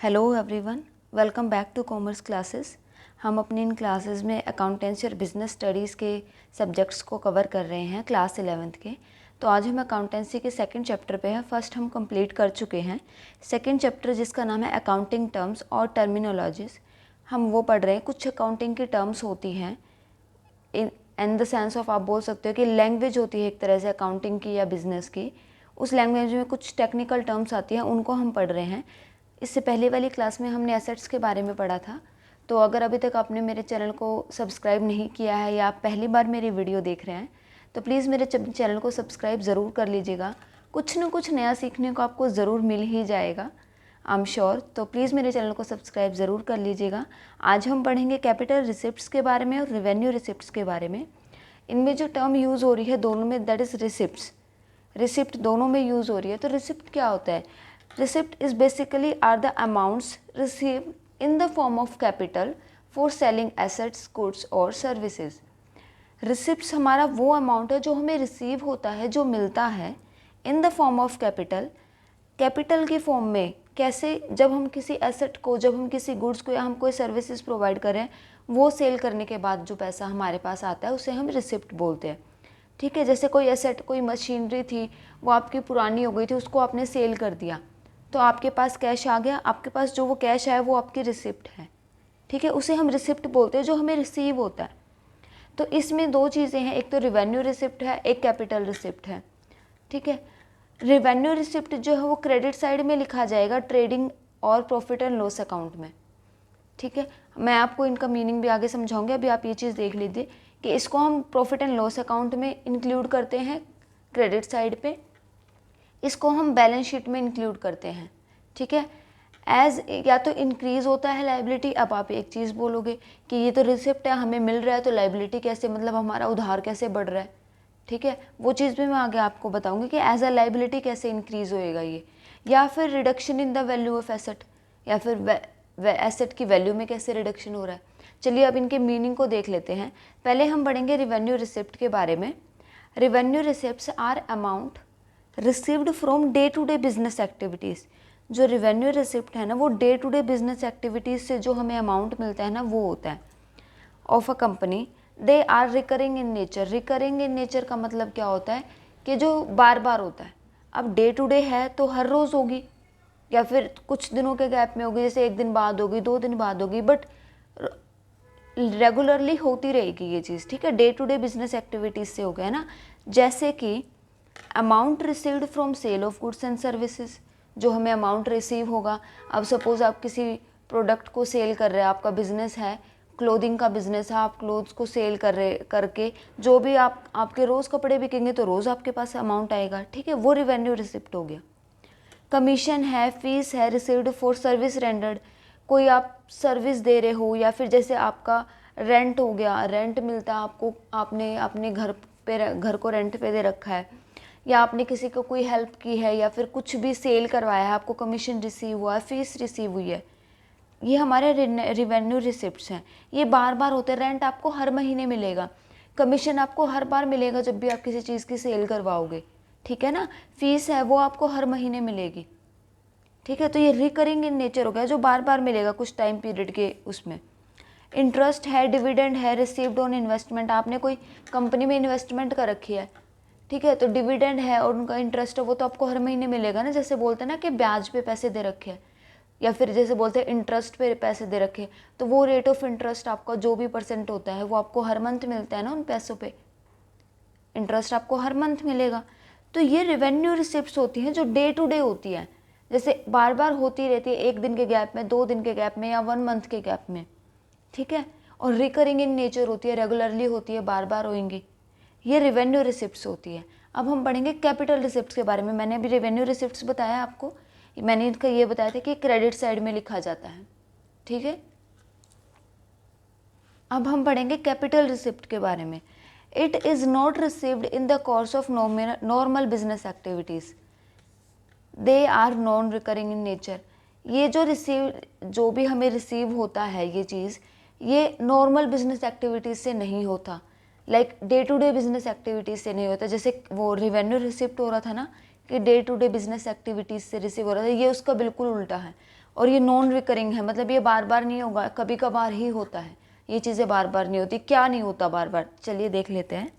Hello everyone, welcome back to commerce classes. हम अपनी इन क्लासेस में अकाउंटेंसी और बिजनेस स्टडीज़ के सब्जेक्ट्स को कवर कर रहे हैं क्लास 11th के। तो आज हम अकाउंटेंसी के सेकंड चैप्टर पे हैं। फर्स्ट हम कंप्लीट कर चुके हैं। सेकंड चैप्टर जिसका नाम है अकाउंटिंग टर्म्स और टर्मिनोलॉजीज़, हम वो पढ़ रहे हैं। कुछ अकाउंटिंग की टर्म्स होती हैं इन द सेंस ऑफ, आप बोल सकते हो कि लैंग्वेज होती है एक तरह से अकाउंटिंग की या बिज़नेस की। उस लैंग्वेज में कुछ टेक्निकल टर्म्स आती हैं, उनको हम पढ़ रहे हैं। इससे पहले वाली क्लास में हमने एसेट्स के बारे में पढ़ा था। तो अगर अभी तक आपने मेरे चैनल को सब्सक्राइब नहीं किया है या आप पहली बार मेरी वीडियो देख रहे हैं तो प्लीज़ मेरे चैनल को सब्सक्राइब ज़रूर कर लीजिएगा। कुछ न कुछ नया सीखने को आपको ज़रूर मिल ही जाएगा, आई एम श्योर। तो प्लीज़ मेरे चैनल को सब्सक्राइब ज़रूर कर लीजिएगा। आज हम पढ़ेंगे कैपिटल रिसिप्ट्स के बारे में और रेवेन्यू रिसिप्ट्स के बारे में। इनमें जो टर्म यूज़ हो रही है दोनों में, दैट इज़ रिसिप्ट्स। रिसिप्ट दोनों में यूज़ हो रही है। तो रिसिप्ट क्या होता है? Receipt is basically are the amounts received in the form of capital for selling assets, goods और services. Receipts हमारा वो अमाउंट है जो हमें रिसीव होता है, जो मिलता है in the form of capital. Capital की फॉर्म में कैसे? जब हम किसी एसेट को, जब हम किसी गुड्स को या हम कोई सर्विसेज प्रोवाइड करें, वो सेल करने के बाद जो पैसा हमारे पास आता है उसे हम रिसिप्ट बोलते हैं। ठीक है, जैसे कोई एसेट, कोई मशीनरी थी, वो आपकी पुरानी हो गई थी, उसको आपने सेल कर दिया तो आपके पास कैश आ गया। आपके पास जो वो कैश आया वो आपकी रिसिप्ट है। ठीक है, उसे हम रिसिप्ट बोलते हैं, जो हमें रिसीव होता है। तो इसमें दो चीज़ें हैं, एक तो रिवेन्यू रिसिप्ट है, एक कैपिटल रिसिप्ट है। ठीक है, रिवेन्यू रिसिप्ट जो है वो क्रेडिट साइड में लिखा जाएगा, ट्रेडिंग और प्रॉफिट एंड लॉस अकाउंट में। ठीक है, मैं आपको इनका मीनिंग भी आगे समझाऊंगी। अभी आप ये चीज़ देख लीजिए कि इसको हम प्रॉफिट एंड लॉस अकाउंट में इंक्लूड करते हैं क्रेडिट साइड पे, इसको हम बैलेंस शीट में इंक्लूड करते हैं। ठीक है, एज या तो इंक्रीज़ होता है लाइबिलिटी। अब आप एक चीज़ बोलोगे कि ये तो रिसिप्ट है, हमें मिल रहा है, तो लाइबिलिटी कैसे, मतलब हमारा उधार कैसे बढ़ रहा है? ठीक है, वो चीज़ भी मैं आगे आपको बताऊंगी कि एज अ लाइबिलिटी कैसे इंक्रीज़ होएगा ये, या फिर reduction in the value of asset, या फिर एसेट की वैल्यू में कैसे रिडक्शन हो रहा है। चलिए अब इनके मीनिंग को देख लेते हैं। पहले हम पढ़ेंगे रिवेन्यू रिसिप्ट के बारे में। Revenue receipts are amount received from day to day business activities. जो रिवेन्यू रिसिप्ट है ना, वो day to day business activities से जो हमें अमाउंट मिलता है ना, वो होता है of a company. They are recurring in nature. Recurring in nature का मतलब क्या होता है कि जो बार बार होता है। अब डे टू डे है तो हर रोज़ होगी या फिर कुछ दिनों के गैप में होगी, जैसे एक दिन बाद होगी, 2 दिन बाद होगी, बट रेगुलरली होती रहेगी ये चीज़। ठीक है, day to day business activities से हो गया ना। जैसे कि amount received from sale of goods and services, जो हमें अमाउंट रिसीव होगा। अब सपोज आप किसी प्रोडक्ट को सेल कर रहे हैं, आपका बिजनेस है, क्लोथिंग का बिजनेस है, आप क्लोथ्स को सेल कर रहे करके जो भी आपके रोज़ कपड़े बिकेंगे तो रोज़ आपके पास अमाउंट आएगा। ठीक है, वो रिवेन्यू रिसिप्ट हो गया। कमीशन है, फीस है रिसीव्ड फॉर सर्विस रेंडर्ड। कोई आप सर्विस दे रहे हो, या फिर जैसे आपका रेंट हो गया, रेंट मिलता है आपको, आपने अपने घर को रेंट पे दे रखा है, या आपने किसी को कोई हेल्प की है, या फिर कुछ भी सेल करवाया है, आपको कमीशन रिसीव हुआ है, फीस रिसीव हुई है, ये हमारे रिवेन्यू रिसिप्ट्स हैं। ये बार बार होते हैं। रेंट आपको हर महीने मिलेगा, कमीशन आपको हर बार मिलेगा जब भी आप किसी चीज़ की सेल करवाओगे। ठीक है ना, फीस है वो आपको हर महीने मिलेगी। ठीक है, तो ये रिकरिंग इन नेचर हो गया, जो बार बार मिलेगा कुछ टाइम पीरियड के उसमें। इंटरेस्ट है, डिविडेंड है रिसीव्ड ऑन इन्वेस्टमेंट। आपने कोई कंपनी में इन्वेस्टमेंट कर रखी है, ठीक है, तो डिविडेंड है और उनका इंटरेस्ट है, वो तो आपको हर महीने मिलेगा ना। जैसे बोलते हैं ना कि ब्याज पे पैसे दे रखे हैं, या फिर जैसे बोलते हैं इंटरेस्ट पे पैसे दे रखे, तो वो रेट ऑफ इंटरेस्ट आपका जो भी परसेंट होता है वो आपको हर मंथ मिलता है ना, उन पैसों पे इंटरेस्ट आपको हर मंथ मिलेगा। तो ये रेवेन्यू रिसिप्ट्स होती हैं जो डे टू डे होती है, जैसे बार बार होती रहती है, 1 दिन के गैप में, 2 दिन के गैप में, या 1 मंथ के गैप में। ठीक है, और रिकरिंग इन नेचर होती है, रेगुलरली होती है, बार बार होंगी। ये रेवेन्यू रिसिप्ट्स होती है। अब हम पढ़ेंगे कैपिटल रिसिप्ट्स के बारे में। मैंने अभी रेवेन्यू रिसिप्ट्स बताया आपको, मैंने इनका ये बताया था कि क्रेडिट साइड में लिखा जाता है। ठीक है, अब हम पढ़ेंगे कैपिटल रिसिप्ट के बारे में। It is not received in the course of normal business activities, they are non recurring in nature. ये जो भी हमें रिसीव होता है ये चीज़, ये नॉर्मल बिजनेस एक्टिविटीज़ से नहीं होता, like day to day business activities से नहीं होता। जैसे वो रिवेन्यू रिसिप्ट हो रहा था ना कि day to day business activities से रिसीव हो रहा था, ये उसका बिल्कुल उल्टा है। और ये नॉन रिकरिंग है, मतलब ये बार बार नहीं होगा, कभी कभार ही होता है, ये चीज़ें बार बार नहीं होती। क्या नहीं होता बार बार, चलिए देख लेते हैं।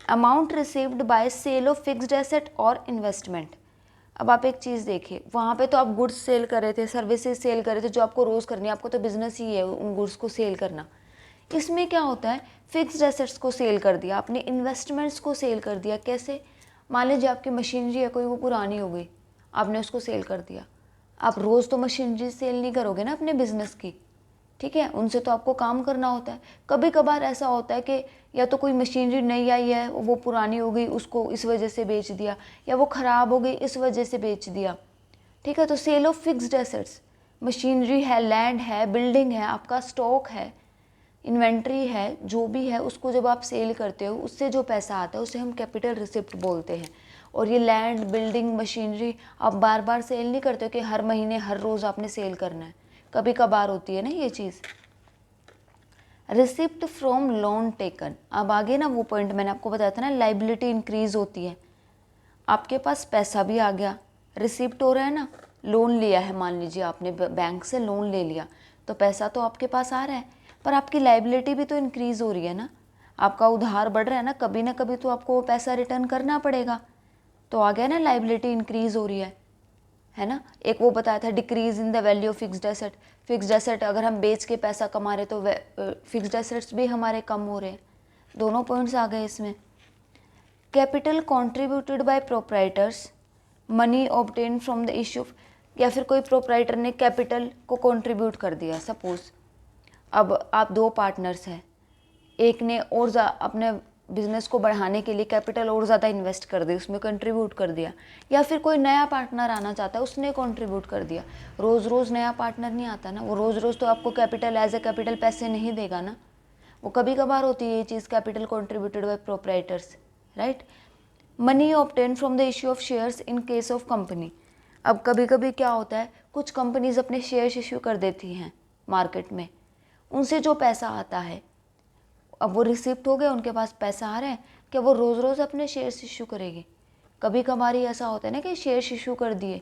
Amount received by sale of fixed asset और इन्वेस्टमेंट। अब आप एक चीज़ देखिए, वहाँ पे तो आप गुड्स सेल कर रहे थे, सर्विसेज सेल कर रहे थे, जो आपको रोज़ करनी है, आपको तो बिजनेस ही है उन गुड्स को सेल करना। इसमें क्या होता है, फिक्स्ड एसेट्स को सेल कर दिया आपने, इन्वेस्टमेंट्स को सेल कर दिया। कैसे? मान लीजिए आपकी मशीनरी है कोई, वो पुरानी हो गई, आपने उसको सेल कर दिया। आप रोज़ तो मशीनरी सेल नहीं करोगे ना अपने बिजनेस की, ठीक है, उनसे तो आपको काम करना होता है। कभी कभार ऐसा होता है कि या तो कोई मशीनरी नई आई है, वो पुरानी हो गई, उसको इस वजह से बेच दिया, या वो ख़राब हो गई इस वजह से बेच दिया, ठीक है। तो sale of fixed assets, machinery है, लैंड है, बिल्डिंग है, आपका स्टॉक है, इन्वेंट्री है, जो भी है, उसको जब आप सेल करते हो उससे जो पैसा आता है उसे हम कैपिटल रिसिप्ट बोलते हैं। और ये लैंड, बिल्डिंग, मशीनरी आप बार बार सेल नहीं करते हो कि हर महीने हर रोज़ आपने सेल करना है, कभी कभार होती है ना ये चीज़। रिसिप्ट फ्रॉम लोन टेकन, अब आगे ना वो पॉइंट मैंने आपको बताया था ना, लाइबिलिटी इंक्रीज होती है। आपके पास पैसा भी आ गया, रिसिप्ट हो रहा है ना, लोन लिया है, मान लीजिए आपने बैंक से लोन ले लिया, तो पैसा तो आपके पास आ रहा है, पर आपकी लाइबिलिटी भी तो इंक्रीज हो रही है ना, आपका उधार बढ़ रहा है ना कभी तो आपको वो पैसा रिटर्न करना पड़ेगा। तो आ गया ना, लाइबिलिटी इंक्रीज हो रही है ना। एक वो बताया था decrease in the value of fixed asset, fixed asset अगर हम बेच के पैसा कमा रहे तो फिक्स्ड एसेट्स भी हमारे कम हो रहे हैं। दोनों पॉइंट्स आ गए इसमें। Capital contributed bye proprietors, money obtain from the issue, या फिर कोई प्रोप्राइटर ने कैपिटल को कंट्रीब्यूट कर दिया। सपोज अब आप दो पार्टनर्स हैं, एक ने और अपने बिजनेस को बढ़ाने के लिए कैपिटल और ज़्यादा इन्वेस्ट कर दी, उसमें कंट्रीब्यूट कर दिया, या फिर कोई नया पार्टनर आना चाहता है, उसने कंट्रीब्यूट कर दिया। रोज़ रोज़ नया पार्टनर नहीं आता ना, वो रोज़ रोज़ तो आपको कैपिटल एज ए कैपिटल पैसे नहीं देगा ना, वो कभी कभार होती है ये चीज़, capital contributed by proprietors, right. Money obtain from the issue of shares in case of company, अब कभी कभी क्या होता है, कुछ कंपनीज अपने शेयर्स इश्यू कर देती हैं मार्केट में, उनसे जो पैसा आता है, अब वो रिसिप्ट हो गया, उनके पास पैसा आ रहा है, क्या वो रोज़ रोज़ अपने शेयर्स इशू करेगी? कभी कभार ही ऐसा होता है ना कि शेयर्स इशू कर दिए,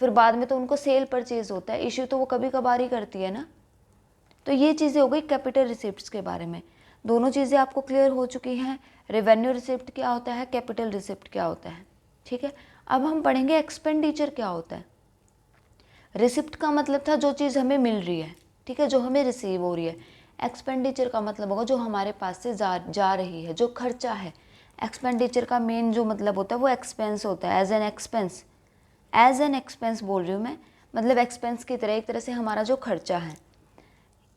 फिर बाद में तो उनको सेल परचेज होता है, इशू तो वो कभी कभार ही करती है ना। तो ये चीज़ें हो गई कैपिटल रिसिप्ट्स के बारे में। दोनों चीज़ें आपको क्लियर हो चुकी हैं, रेवेन्यू रिसिप्ट क्या होता है, कैपिटल रिसिप्ट क्या होता है, ठीक है। अब हम पढ़ेंगे एक्सपेंडिचर क्या होता है। रिसिप्ट का मतलब था जो चीज़ हमें मिल रही है, ठीक है, जो हमें रिसीव हो रही है। एक्सपेंडिचर का मतलब होगा जो हमारे पास से जा रही है, जो खर्चा है। एक्सपेंडिचर का मेन जो मतलब होता है वो एक्सपेंस होता है, एज एन एक्सपेंस बोल रही हूँ मैं, मतलब एक्सपेंस की तरह, एक तरह से हमारा जो खर्चा है।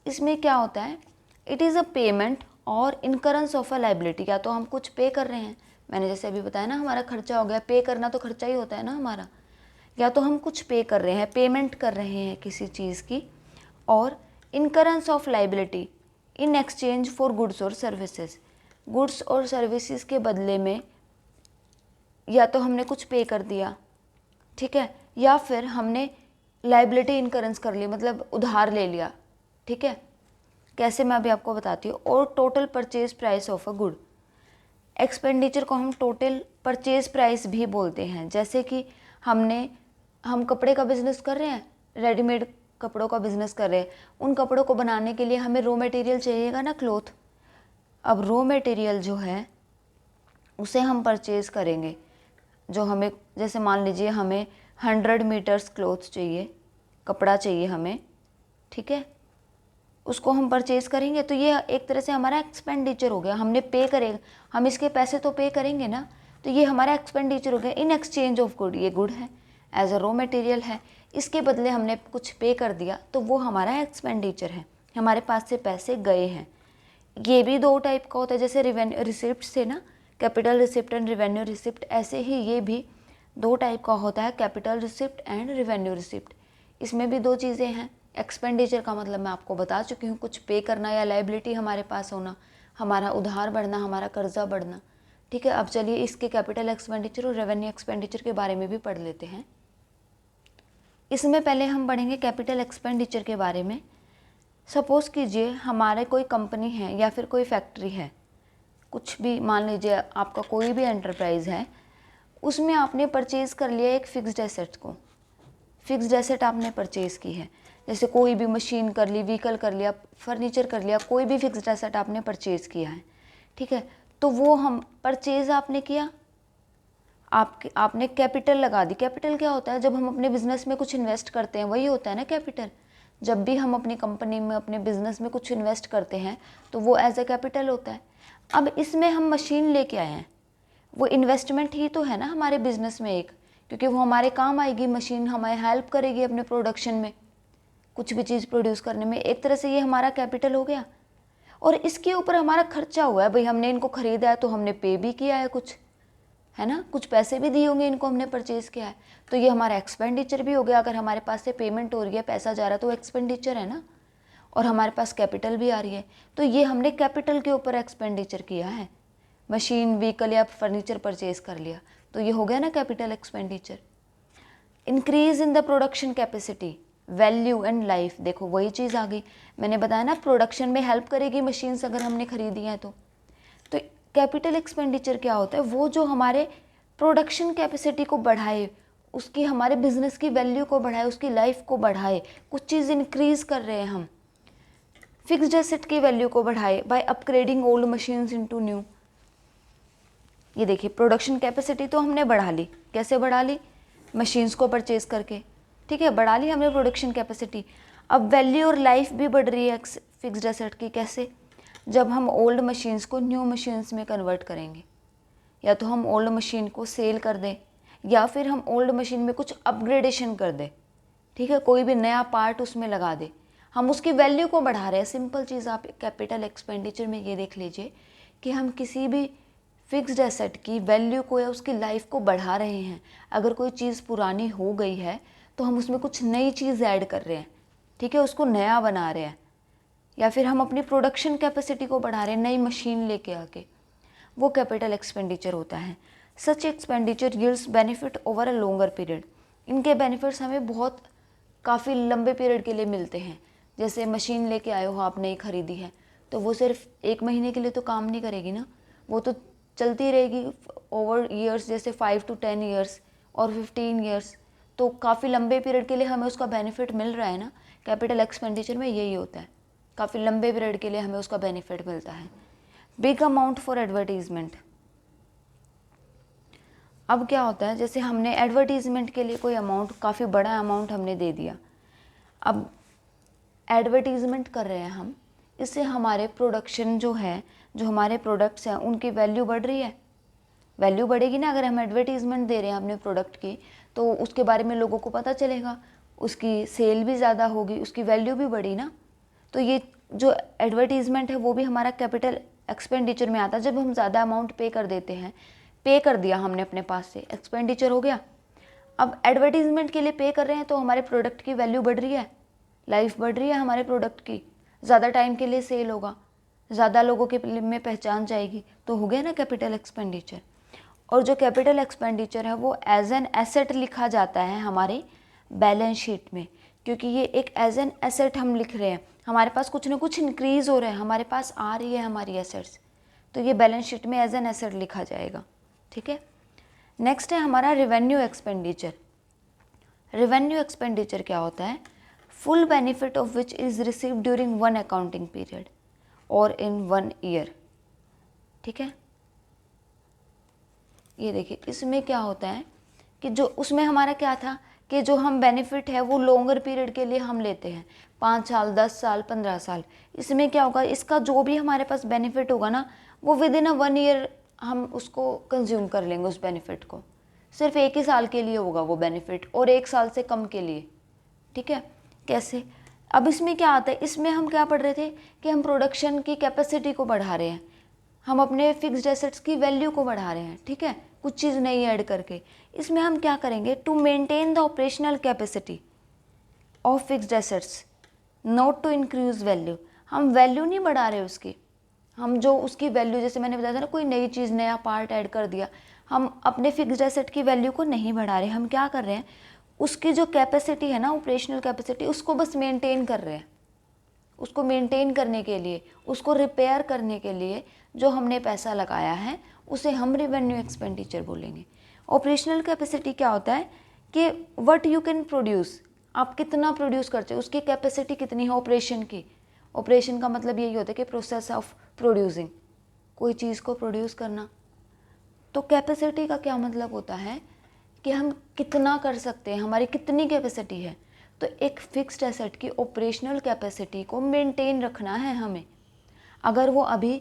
इसमें क्या होता है, इट इज़ अ पेमेंट और इनकरेंस ऑफ अ लाइबिलिटी, या तो हम कुछ पे कर रहे हैं, मैंने जैसे अभी बताया ना, हमारा खर्चा हो गया, पे करना तो खर्चा ही होता है ना हमारा, या तो हम कुछ पे कर रहे हैं, पेमेंट कर रहे हैं किसी चीज़ की, और incurrence of liability in exchange for goods और सर्विसेज, गुड्स और सर्विसेज के बदले में या तो हमने कुछ पे कर दिया, ठीक है, या फिर हमने लाइबिलिटी इनकरेंस कर ली, मतलब उधार ले लिया, ठीक है। कैसे, मैं अभी आपको बताती हूँ। और total purchase price of a good, expenditure को हम टोटल परचेज प्राइस भी बोलते हैं। जैसे कि हम कपड़े का बिजनेस कर रहे हैं, रेडीमेड कपड़ों का बिजनेस कर रहे हैं, उन कपड़ों को बनाने के लिए हमें रॉ मटेरियल चाहिएगा ना, क्लॉथ। अब रॉ मटेरियल जो है उसे हम परचेज़ करेंगे, जो हमें, जैसे मान लीजिए हमें 100 मीटर्स क्लॉथ चाहिए, कपड़ा चाहिए हमें, ठीक है, उसको हम परचेज़ करेंगे, तो ये एक तरह से हमारा एक्सपेंडिचर हो गया, हमने पे करेंगे, हम इसके पैसे तो पे करेंगे ना, तो ये हमारा एक्सपेंडिचर हो गया इन एक्सचेंज ऑफ गुड। ये गुड है, एज अ रॉ मटेरियल है, इसके बदले हमने कुछ पे कर दिया, तो वो हमारा एक्सपेंडिचर है, हमारे पास से पैसे गए हैं। ये भी दो टाइप का होता है, जैसे रिवेन्यू रिसिप्ट से ना, capital receipt and revenue receipt, ऐसे ही ये भी दो टाइप का होता है, capital receipt and revenue receipt. इसमें भी दो चीज़ें हैं। एक्सपेंडिचर का मतलब मैं आपको बता चुकी हूँ, कुछ पे करना या लाइबिलिटी हमारे पास होना, हमारा उधार बढ़ना, हमारा कर्जा बढ़ना, ठीक है। अब चलिए इसके कैपिटल एक्सपेंडिचर और रेवेन्यू एक्सपेंडिचर के बारे में भी पढ़ लेते हैं। इसमें पहले हम पढ़ेंगे कैपिटल एक्सपेंडिचर के बारे में। सपोज़ कीजिए हमारे कोई कंपनी है या फिर कोई फैक्ट्री है, कुछ भी, मान लीजिए आपका कोई भी एंटरप्राइज़ है, उसमें आपने परचेज़ कर लिया एक फ़िक्स्ड एसेट को। फिक्स्ड एसेट आपने परचेज़ की है, जैसे कोई भी मशीन कर ली, व्हीकल कर लिया, फर्नीचर कर लिया, कोई भी फिक्स्ड एसेट आपने परचेज़ किया है, ठीक है, तो वो हम परचेज़ आपने किया, आपने कैपिटल लगा दी। कैपिटल क्या होता है? जब हम अपने बिजनेस में कुछ इन्वेस्ट करते हैं वही होता है ना कैपिटल। जब भी हम अपनी कंपनी में, अपने बिजनेस में कुछ इन्वेस्ट करते हैं तो वो एज ए कैपिटल होता है। अब इसमें हम मशीन लेके आए हैं, वो इन्वेस्टमेंट ही तो है ना हमारे बिजनेस में एक, क्योंकि वो हमारे काम आएगी, मशीन हमें हेल्प करेगी अपने प्रोडक्शन में, कुछ भी चीज़ प्रोड्यूस करने में। एक तरह से ये हमारा कैपिटल हो गया। और इसके ऊपर हमारा खर्चा हुआ है, भाई हमने इनको खरीदा है तो हमने पे भी किया है कुछ, है ना, कुछ पैसे भी दिए होंगे, इनको हमने परचेज़ किया है, तो ये हमारा एक्सपेंडिचर भी हो गया। अगर हमारे पास से पेमेंट हो रही है, पैसा जा रहा है, तो एक्सपेंडिचर है ना, और हमारे पास कैपिटल भी आ रही है, तो ये हमने कैपिटल के ऊपर एक्सपेंडिचर किया है। मशीन, व्हीकल या फर्नीचर परचेज कर लिया तो ये हो गया ना capital expenditure. Increase in the production capacity, value and life, देखो वही चीज़ आ गई, मैंने बताया ना प्रोडक्शन में हेल्प करेगी मशीन्स अगर हमने खरीदी हैं तो कैपिटल एक्सपेंडिचर क्या होता है? वो जो हमारे प्रोडक्शन कैपेसिटी को बढ़ाए, उसकी हमारे बिजनेस की वैल्यू को बढ़ाए, उसकी लाइफ को बढ़ाए, कुछ चीज़ इंक्रीज कर रहे हैं हम। फिक्स्ड एसेट की वैल्यू को बढ़ाए by upgrading old machines into new. ये देखिए प्रोडक्शन कैपेसिटी तो हमने बढ़ा ली, कैसे बढ़ा ली? मशीन्स को परचेज करके, ठीक है, बढ़ा ली हमने प्रोडक्शन कैपेसिटी। अब वैल्यू और लाइफ भी बढ़ रही है फिक्स्ड एसेट की, कैसे? जब हम ओल्ड मशीन्स को न्यू मशीन्स में कन्वर्ट करेंगे, या तो हम ओल्ड मशीन को सेल कर दें या फिर हम ओल्ड मशीन में कुछ अपग्रेडेशन कर दें, ठीक है, कोई भी नया पार्ट उसमें लगा दें, हम उसकी वैल्यू को बढ़ा रहे हैं। सिंपल चीज़ आप कैपिटल एक्सपेंडिचर में ये देख लीजिए कि हम किसी भी फिक्स्ड एसेट की वैल्यू को या उसकी लाइफ को बढ़ा रहे हैं। अगर कोई चीज़ पुरानी हो गई है तो हम उसमें कुछ नई चीज़ ऐड कर रहे हैं, ठीक है, उसको नया बना रहे हैं, या फिर हम अपनी प्रोडक्शन कैपेसिटी को बढ़ा रहे हैं नई मशीन लेके आके, वो कैपिटल एक्सपेंडिचर होता है। Such expenditure yields benefit over a longer period, इनके बेनिफिट्स हमें बहुत काफ़ी लंबे पीरियड के लिए मिलते हैं। जैसे मशीन लेके आए हो आप, नई खरीदी है, तो वो सिर्फ 1 महीने के लिए तो काम नहीं करेगी ना, वो तो चलती रहेगी ओवर ईयर्स, जैसे 5 to 10 ईयर्स और 15 ईयर्स, तो काफ़ी लंबे पीरियड के लिए हमें उसका बेनिफिट मिल रहा है ना। कैपिटल एक्सपेंडिचर में यही होता है, काफ़ी लंबे पीरियड के लिए हमें उसका बेनिफिट मिलता है। बिग अमाउंट फॉर एडवर्टीजमेंट, अब क्या होता है, जैसे हमने एडवर्टीजमेंट के लिए कोई अमाउंट, काफ़ी बड़ा अमाउंट हमने दे दिया, अब एडवर्टीजमेंट कर रहे हैं हम, इससे हमारे प्रोडक्शन जो है, जो हमारे प्रोडक्ट्स हैं उनकी वैल्यू बढ़ रही है, वैल्यू बढ़ेगी ना। अगर हम एडवर्टीजमेंट दे रहे हैं अपने प्रोडक्ट की तो उसके बारे में लोगों को पता चलेगा, उसकी सेल भी ज़्यादा होगी, उसकी वैल्यू भी बढ़ी ना। तो ये जो एडवर्टीजमेंट है वो भी हमारा कैपिटल एक्सपेंडिचर में आता है। जब हम ज़्यादा अमाउंट पे कर देते हैं, पे कर दिया हमने अपने पास से, एक्सपेंडिचर हो गया। अब एडवर्टीजमेंट के लिए पे कर रहे हैं तो हमारे प्रोडक्ट की वैल्यू बढ़ रही है, लाइफ बढ़ रही है हमारे प्रोडक्ट की, ज़्यादा टाइम के लिए सेल होगा, ज़्यादा लोगों के में पहचान जाएगी, तो हो गया ना कैपिटल एक्सपेंडिचर। और जो कैपिटल एक्सपेंडिचर है वो एज एन एसेट लिखा जाता है हमारी बैलेंस शीट में, क्योंकि ये एक एज एन एसेट हम लिख रहे हैं, हमारे पास कुछ ना कुछ इंक्रीज़ हो रहा है, हमारे पास आ रही है हमारी एसेट्स, तो ये बैलेंस शीट में एज एन एसेट लिखा जाएगा, ठीक है। नेक्स्ट है हमारा रेवेन्यू एक्सपेंडिचर। रेवेन्यू एक्सपेंडिचर क्या होता है? Full benefit of which is receive during 1 accounting period और इन 1 ईयर, ठीक है। ये देखिए इसमें क्या होता है कि जो उसमें हमारा क्या था कि जो हम बेनिफिट है वो लॉन्गर पीरियड के लिए हम लेते हैं, 5 साल, 10 साल, 15 साल। इसमें क्या होगा, इसका जो भी हमारे पास बेनिफिट होगा ना, वो विद इन 1 ईयर हम उसको कंज्यूम कर लेंगे, उस बेनिफिट को। सिर्फ 1 ही साल के लिए होगा वो बेनिफिट, और 1 साल से कम के लिए, ठीक है। कैसे? अब इसमें क्या आता है, इसमें हम क्या पढ़ रहे थे कि हम प्रोडक्शन की कैपेसिटी को बढ़ा रहे हैं, हम अपने फिक्स्ड एसेट्स की वैल्यू को बढ़ा रहे हैं, ठीक है, कुछ चीज़ नई ऐड करके। इसमें हम क्या करेंगे, to maintain the operational capacity of fixed assets not to increase value, हम वैल्यू नहीं बढ़ा रहे उसकी, हम जो उसकी वैल्यू, जैसे मैंने बताया था ना, कोई नई चीज़, नया पार्ट ऐड कर दिया, हम अपने फिक्स्ड एसेट की वैल्यू को नहीं बढ़ा रहे, हम क्या कर रहे हैं, उसकी जो कैपेसिटी है ना, ऑपरेशनल कैपेसिटी, उसको बस मेंटेन कर रहे हैं। उसको मेंटेन करने के लिए, उसको रिपेयर करने के लिए जो हमने पैसा लगाया है उसे हम रेवेन्यू एक्सपेंडिचर बोलेंगे। ऑपरेशनल कैपेसिटी क्या होता है कि व्हाट यू कैन प्रोड्यूस, आप कितना प्रोड्यूस करते हो, उसकी कैपेसिटी कितनी है ऑपरेशन की। ऑपरेशन का मतलब यही होता है कि प्रोसेस ऑफ प्रोड्यूसिंग, कोई चीज़ को प्रोड्यूस करना। तो कैपेसिटी का क्या मतलब होता है कि हम कितना कर सकते हैं, हमारी कितनी कैपेसिटी है। तो एक फिक्स्ड एसेट की ऑपरेशनल कैपेसिटी को मेंटेन रखना है हमें। अगर वो अभी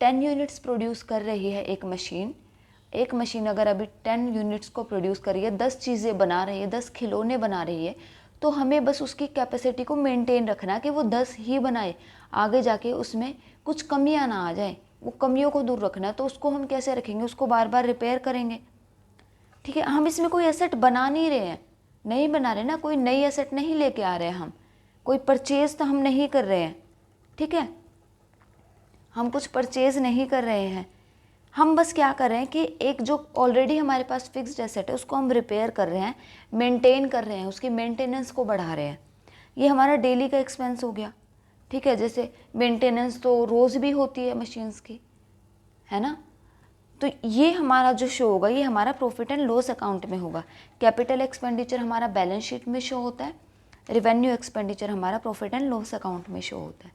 10 यूनिट्स प्रोड्यूस कर रही है एक मशीन अगर अभी 10 यूनिट्स को प्रोड्यूस कर रही है, 10 चीज़ें बना रही है, 10 खिलौने बना रही है, तो हमें बस उसकी कैपेसिटी को मेंटेन रखना है कि वो 10 ही बनाए, आगे जाके उसमें कुछ कमियां ना आ जाए, वो कमियों को दूर रखना है। तो उसको हम कैसे रखेंगे, उसको बार बार रिपेयर करेंगे। ठीक है, हम इसमें कोई एसेट बना नहीं रहे हैं, नहीं बना रहे ना, कोई नई एसेट नहीं लेके आ रहे हैं, हम कोई परचेज तो हम नहीं कर रहे हैं। ठीक है, हम कुछ परचेज नहीं कर रहे हैं, हम बस क्या कर रहे हैं कि एक जो ऑलरेडी हमारे पास फिक्स्ड एसेट है उसको हम रिपेयर कर रहे हैं, मेंटेन कर रहे हैं, उसकी मेंटेनेंस को बढ़ा रहे हैं। ये हमारा डेली का एक्सपेंस हो गया। ठीक है, जैसे मेंटेनेंस तो रोज़ भी होती है मशीन्स की, है ना। तो ये हमारा जो शो होगा ये हमारा प्रॉफिट एंड लॉस अकाउंट में होगा। कैपिटल एक्सपेंडिचर हमारा बैलेंस शीट में शो होता है, रेवेन्यू एक्सपेंडिचर हमारा प्रॉफिट एंड लॉस अकाउंट में शो होता है।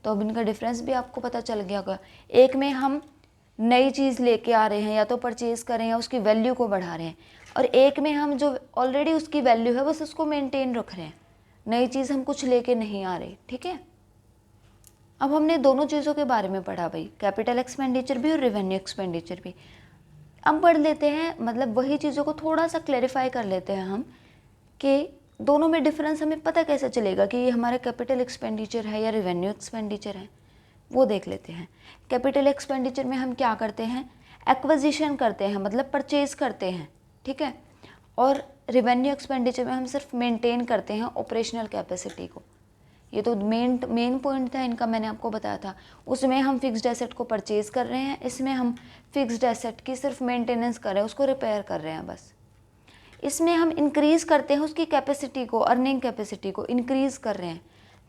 तो अब इनका डिफरेंस भी आपको पता चल गया होगा। एक में हम नई चीज़ लेके आ रहे हैं या तो परचेज़ कर रहे हैं, उसकी वैल्यू को बढ़ा रहे हैं, और एक में हम जो ऑलरेडी उसकी वैल्यू है बस उसको मेंटेन रख रहे हैं, नई चीज़ हम कुछ लेके नहीं आ रहे। ठीक है, अब हमने दोनों चीज़ों के बारे में पढ़ा भाई, कैपिटल एक्सपेंडिचर भी और रेवेन्यू एक्सपेंडिचर भी। अब पढ़ लेते हैं, मतलब वही चीज़ों को थोड़ा सा क्लैरिफाई कर लेते हैं हम कि दोनों में डिफरेंस हमें पता कैसे चलेगा कि ये हमारा कैपिटल एक्सपेंडिचर है या रेवेन्यू एक्सपेंडिचर है, वो देख लेते हैं। कैपिटल एक्सपेंडिचर में हम क्या करते हैं, एक्विजिशन करते हैं, मतलब परचेज करते हैं। ठीक है, और रेवेन्यू एक्सपेंडिचर में हम सिर्फ मेंटेन करते हैं ऑपरेशनल कैपेसिटी को। ये तो मेन पॉइंट था इनका, मैंने आपको बताया था। उसमें हम फिक्स्ड एसेट को परचेज कर रहे हैं, इसमें हम फिक्स्ड एसेट की सिर्फ मेंटेनेंस कर रहे हैं, उसको रिपेयर कर रहे हैं बस। इसमें हम इंक्रीज़ करते हैं उसकी कैपेसिटी को, अर्निंग कैपेसिटी को इंक्रीज़ कर रहे हैं,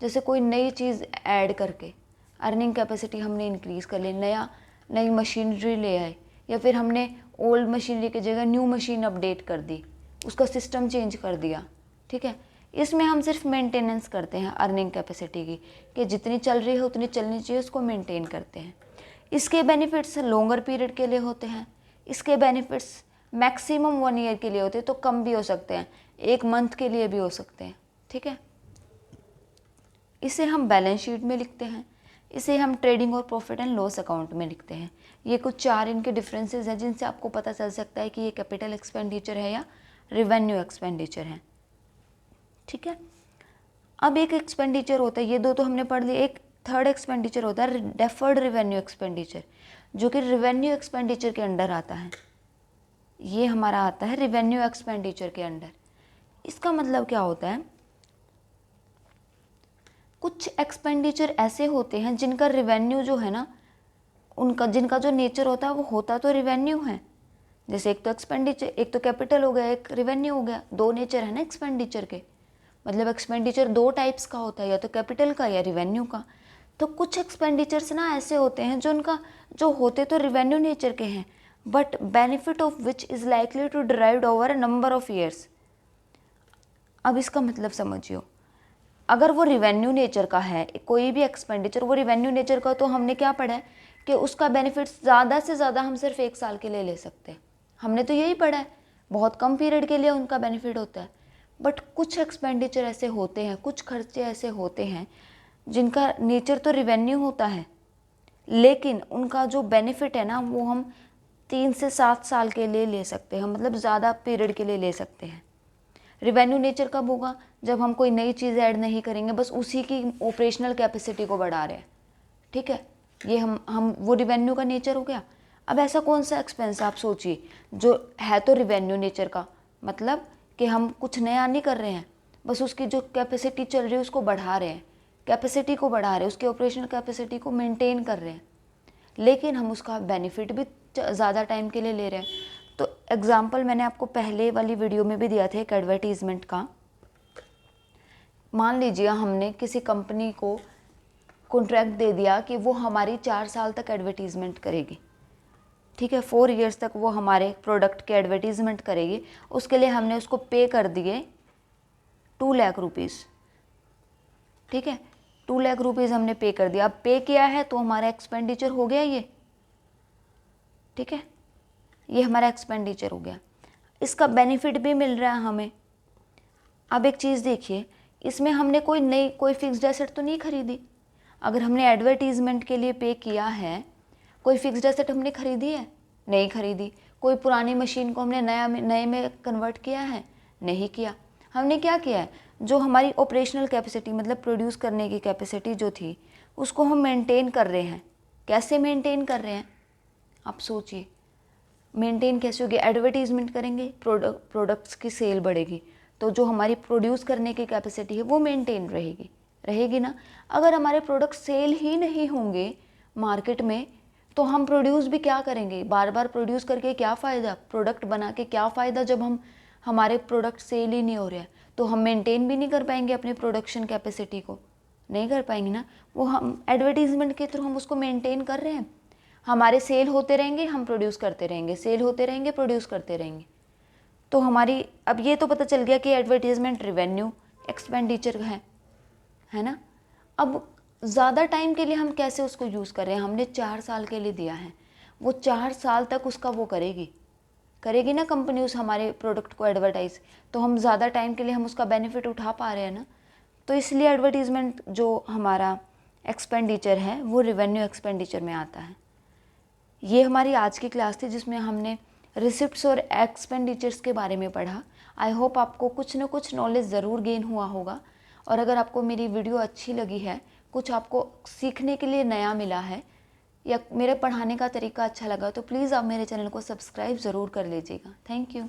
जैसे कोई नई चीज़ ऐड करके अर्निंग कैपेसिटी हमने इंक्रीज़ कर ली, नई मशीनरी ले आए, या फिर हमने ओल्ड मशीनरी की जगह न्यू मशीन अपडेट कर दी, उसका सिस्टम चेंज कर दिया। ठीक है, इसमें हम सिर्फ मेंटेनेंस करते हैं अर्निंग कैपेसिटी की, कि जितनी चल रही है उतनी चलनी चाहिए, उसको मेंटेन करते हैं। इसके बेनिफिट्स लॉन्गर पीरियड के लिए होते हैं, इसके बेनिफिट्स मैक्सिमम 1 ईयर के लिए होते हैं, तो कम भी हो सकते हैं, 1 मंथ के लिए भी हो सकते हैं। ठीक है, इसे हम बैलेंस शीट में लिखते हैं, इसे हम ट्रेडिंग और प्रॉफिट एंड लॉस अकाउंट में लिखते हैं। ये कुछ 4 इनके डिफरेंसेस हैं जिनसे आपको पता चल सकता है कि ये कैपिटल एक्सपेंडिचर है या रेवेन्यू एक्सपेंडिचर है। ठीक है, अब एक एक्सपेंडिचर होता है, ये दो तो हमने पढ़ लिए, एक थर्ड एक्सपेंडिचर होता है डेफर्ड रेवेन्यू एक्सपेंडिचर, जो कि रेवेन्यू एक्सपेंडिचर के अंडर आता है। ये हमारा आता है रेवेन्यू एक्सपेंडिचर के अंडर। इसका मतलब क्या होता है, कुछ एक्सपेंडिचर ऐसे होते हैं जिनका रेवेन्यू जो है ना, जिनका जो नेचर होता है वो होता तो रेवेन्यू है। जैसे एक तो एक्सपेंडिचर, एक तो कैपिटल हो गया, एक रेवेन्यू हो गया, 2 नेचर है ना एक्सपेंडिचर के। मतलब एक्सपेंडिचर 2 टाइप्स का होता है, या तो कैपिटल का या रेवेन्यू का। तो कुछ एक्सपेंडिचर्स ना ऐसे होते हैं जो होते तो रेवेन्यू नेचर के हैं, but benefit of which is likely to derived over a number of years. अब इसका मतलब समझियो, अगर वो रिवेन्यू नेचर का है कोई भी एक्सपेंडिचर, वो रिवेन्यू नेचर का, तो हमने क्या पढ़ा है कि उसका बेनिफिट ज़्यादा से ज़्यादा हम सिर्फ 1 साल के लिए ले सकते हैं। हमने तो यही पढ़ा है, बहुत कम पीरियड के लिए उनका बेनिफिट होता है। बट कुछ एक्सपेंडिचर ऐसे होते हैं, कुछ खर्चे ऐसे होते हैं जिनका नेचर तो रिवेन्यू होता है, लेकिन उनका जो बेनिफिट है ना वो हम 3 से 7 साल के लिए ले सकते हैं, मतलब ज़्यादा पीरियड के लिए ले सकते हैं। रिवेन्यू नेचर कब होगा, जब हम कोई नई चीज़ ऐड नहीं करेंगे, बस उसी की ऑपरेशनल कैपेसिटी को बढ़ा रहे हैं। ठीक है, ये हम वो रिवेन्यू का नेचर हो गया। अब ऐसा कौन सा एक्सपेंस आप सोचिए जो है तो रिवेन्यू नेचर का, मतलब कि हम कुछ नया नहीं कर रहे हैं, बस उसकी जो कैपेसिटी चल रही है उसको बढ़ा रहे हैं, कैपेसिटी को बढ़ा रहे हैं, उसकी ऑपरेशनल कैपेसिटी को मेंटेन कर रहे हैं, लेकिन हम उसका बेनिफिट भी ज़्यादा टाइम के लिए ले रहे हैं। तो एग्जाम्पल मैंने आपको पहले वाली वीडियो में भी दिया था एक एडवर्टीज़मेंट का। मान लीजिए हमने किसी कंपनी को कॉन्ट्रैक्ट दे दिया कि वो हमारी 4 साल तक एडवर्टीज़मेंट करेगी। ठीक है, 4 ईयर्स तक वो हमारे प्रोडक्ट के एडवर्टीज़मेंट करेगी। उसके लिए हमने उसको पे कर दिए 2 लाख रुपीज़। ठीक है, 2 लाख रुपीज़ हमने पे कर दिया। अब पे किया है तो हमारा एक्सपेंडिचर हो गया ये। ठीक है, ये हमारा एक्सपेंडिचर हो गया। इसका बेनिफिट भी मिल रहा है हमें। अब एक चीज़ देखिए, इसमें हमने कोई फिक्स्ड एसेट तो नहीं खरीदी। अगर हमने एडवर्टीज़मेंट के लिए पे किया है, कोई फिक्स्ड एसेट हमने खरीदी है? नहीं खरीदी। कोई पुरानी मशीन को हमने नए में कन्वर्ट किया है? नहीं किया। हमने क्या किया है, जो हमारी ऑपरेशनल कैपेसिटी मतलब प्रोड्यूस करने की कैपेसिटी जो थी उसको हम मेंटेन कर रहे हैं। कैसे मेंटेन कर रहे हैं आप सोचिए। मेंटेन कैसे होगी? एडवर्टीज़मेंट करेंगे, प्रोडक्ट्स की सेल बढ़ेगी, तो जो हमारी प्रोड्यूस करने की कैपेसिटी है वो मेंटेन रहेगी ना। अगर हमारे प्रोडक्ट सेल ही नहीं होंगे मार्केट में तो हम प्रोड्यूस भी क्या करेंगे? बार बार प्रोड्यूस करके क्या फ़ायदा, प्रोडक्ट बना के क्या फ़ायदा जब हमारे प्रोडक्ट सेल ही नहीं हो रहे हैं। तो हम मेंटेन भी नहीं कर पाएंगे अपनी प्रोडक्शन कैपेसिटी को, नहीं कर पाएंगे ना। वो हम एडवर्टीज़मेंट के थ्रू हम उसको मेंटेन कर रहे हैं। हमारे सेल होते रहेंगे, हम प्रोड्यूस करते रहेंगे, सेल होते रहेंगे, प्रोड्यूस करते रहेंगे। तो हमारी अब ये तो पता चल गया कि एडवर्टीज़मेंट रेवेन्यू एक्सपेंडिचर है ना। अब ज़्यादा टाइम के लिए हम कैसे उसको यूज़ कर रहे हैं? हमने 4 साल के लिए दिया है, वो 4 साल तक उसका वो करेगी ना कंपनी उस हमारे प्रोडक्ट को एडवर्टाइज़। तो हम ज़्यादा टाइम के लिए हम उसका बेनिफिट उठा पा रहे हैं ना। तो इसलिए एडवर्टीज़मेंट जो हमारा एक्सपेंडिचर है वो रेवेन्यू एक्सपेंडिचर में आता है। ये हमारी आज की क्लास थी जिसमें हमने रिसिप्ट्स और एक्सपेंडिचर्स के बारे में पढ़ा। आई होप आपको कुछ न कुछ नॉलेज ज़रूर गेन हुआ होगा। और अगर आपको मेरी वीडियो अच्छी लगी है, कुछ आपको सीखने के लिए नया मिला है या मेरे पढ़ाने का तरीका अच्छा लगा तो प्लीज़ आप मेरे चैनल को सब्सक्राइब ज़रूर कर लीजिएगा। Thank you.